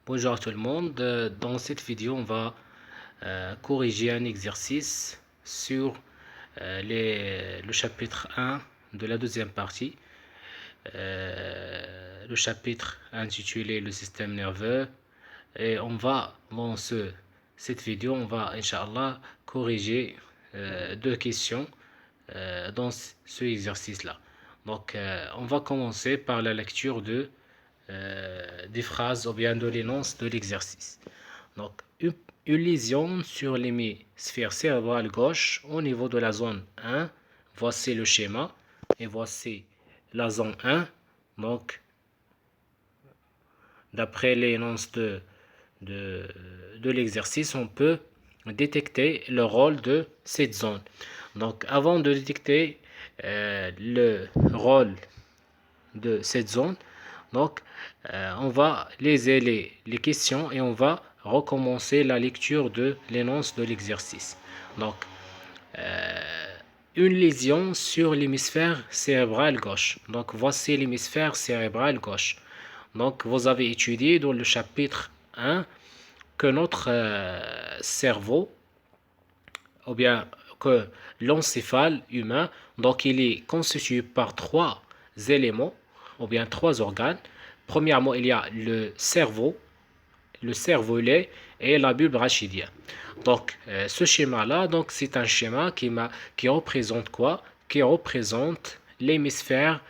Bonjour à tout le monde. Dans cette vidéo, on va corriger un exercice sur le chapitre 1 de la deuxième partie. Le chapitre intitulé Le système nerveux. Et on va, dans cette vidéo, on va, Inch'Allah, corriger deux questions dans ce exercice-là. Donc, on va commencer par la lecture des phrases ou bien de l'énonce de l'exercice. Donc, une lésion sur l'hémisphère cérébral gauche au niveau de la zone 1. Voici le schéma et voici la zone 1. Donc, d'après l'énonce de l'exercice, on peut détecter le rôle de cette zone. Donc, avant de détecter le rôle de cette zone, donc on va léser les questions et on va recommencer la lecture de l'énonce de l'exercice. Donc, une lésion sur l'hémisphère cérébral gauche. Donc, voici l'hémisphère cérébral gauche. Donc, vous avez étudié dans le chapitre 1 que notre cerveau, ou bien que l'encéphale humain, donc il est constitué par trois éléments, ou bien trois organes. Premièrement, il y a le cervelet et la bulbe rachidienne. Donc, ce schéma-là, donc c'est un schéma qui représente quoi? Qui représente l'hémisphère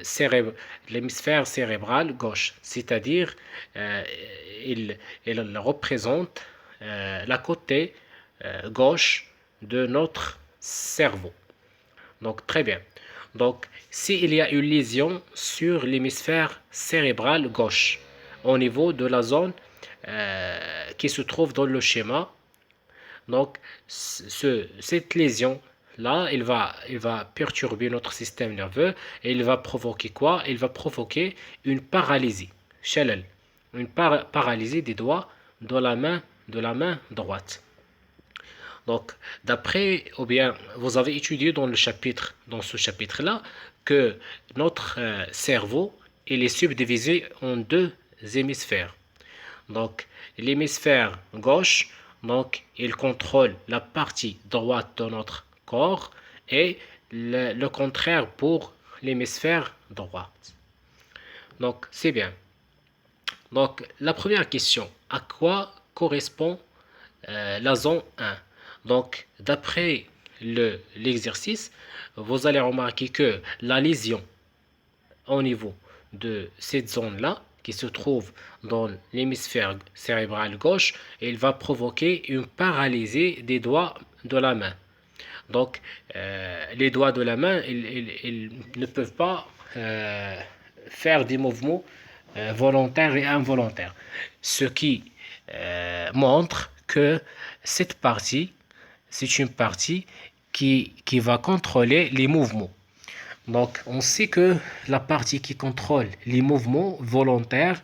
cérébral gauche, c'est-à-dire il, il représente la côté gauche de notre cerveau. Donc, très bien. Donc, s'il y a une lésion sur l'hémisphère cérébral gauche, au niveau de la zone qui se trouve dans le schéma, donc cette lésion-là, il va perturber notre système nerveux et il va provoquer quoi? Il va provoquer une paralysie, shalal, une paralysie des doigts de la main droite. Donc, d'après, ou bien, vous avez étudié dans ce chapitre-là, que notre cerveau, il est subdivisé en deux hémisphères. Donc, l'hémisphère gauche, donc, il contrôle la partie droite de notre corps et le contraire pour l'hémisphère droit. Donc, c'est bien. Donc, la première question, à quoi correspond la zone 1? Donc, d'après l'exercice, vous allez remarquer que la lésion au niveau de cette zone-là, qui se trouve dans l'hémisphère cérébral gauche, il va provoquer une paralysie des doigts de la main. Donc, les doigts de la main, ils ne peuvent pas faire des mouvements volontaires et involontaires. Ce qui montre que cette partie, c'est une partie qui va contrôler les mouvements. Donc, on sait que la partie qui contrôle les mouvements volontaires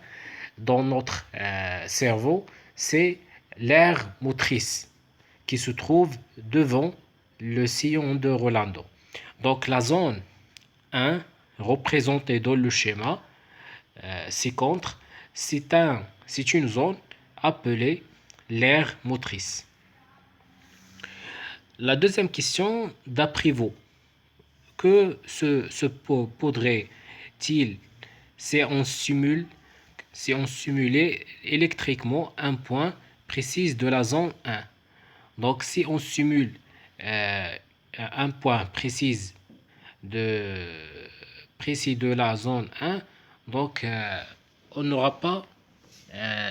dans notre cerveau, c'est l'aire motrice qui se trouve devant le sillon de Rolando. Donc, la zone 1, représentée dans le schéma ci-contre, c'est une zone appelée l'aire motrice. La deuxième question, d'après vous, que se pourrait-il si on simulait électriquement un point précis de la zone 1? Donc, si on simule un point précis de la zone 1, donc on n'aura pas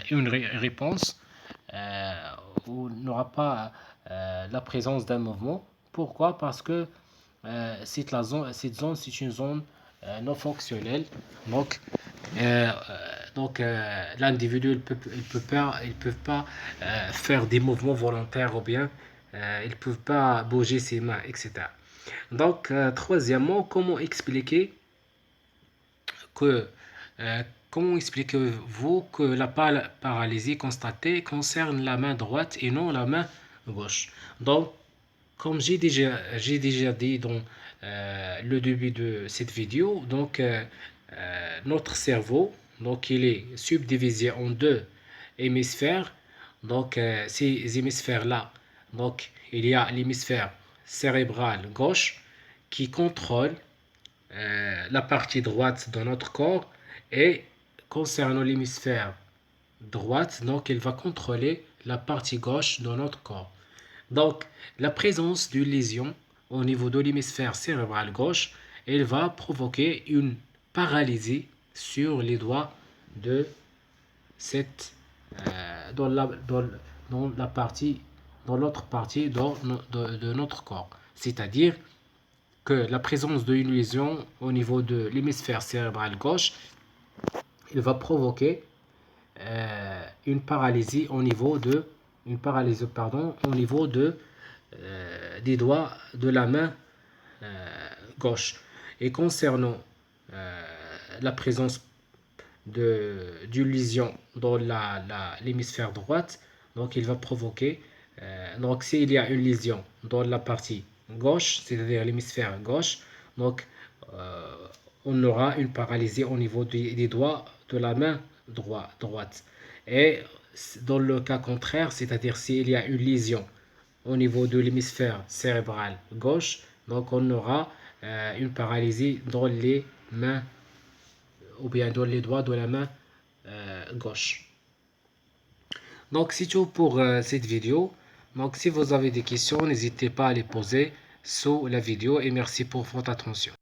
une réponse, on n'aura pas la présence d'un mouvement. Pourquoi? Parce que cette zone, c'est une zone non fonctionnelle. Donc, l'individu il peut pas faire des mouvements volontaires ou bien ils ne peuvent pas bouger ses mains, etc. Donc, troisièmement, que, comment expliquez-vous que la paralysie constatée concerne la main droite et non la main gauche? Donc, comme j'ai déjà dit dans le début de cette vidéo, donc notre cerveau, donc il est subdivisé en deux hémisphères. Donc ces hémisphères-là, donc il y a l'hémisphère cérébral gauche qui contrôle la partie droite de notre corps, et concernant l'hémisphère droite, donc il va contrôler la partie gauche de notre corps. Donc la présence d'une lésion au niveau de l'hémisphère cérébral gauche, elle va provoquer une paralysie sur les doigts de cette dans la partie dans l'autre partie de notre corps. C'est-à-dire que la présence d'une lésion au niveau de l'hémisphère cérébral gauche, il va provoquer une paralysie au niveau de des doigts de la main gauche. Et concernant la présence d'une lésion dans l'hémisphère droite, donc il va provoquer, donc s'il y a une lésion dans la partie gauche, c'est-à-dire l'hémisphère gauche, donc euh, on aura une paralysie au niveau des doigts de la main droite. Et dans le cas contraire, c'est-à-dire s'il y a une lésion au niveau de l'hémisphère cérébral gauche, donc on aura une paralysie dans les mains ou bien dans les doigts de la main gauche. Donc c'est tout pour cette vidéo. Donc si vous avez des questions, n'hésitez pas à les poser sous la vidéo, et merci pour votre attention.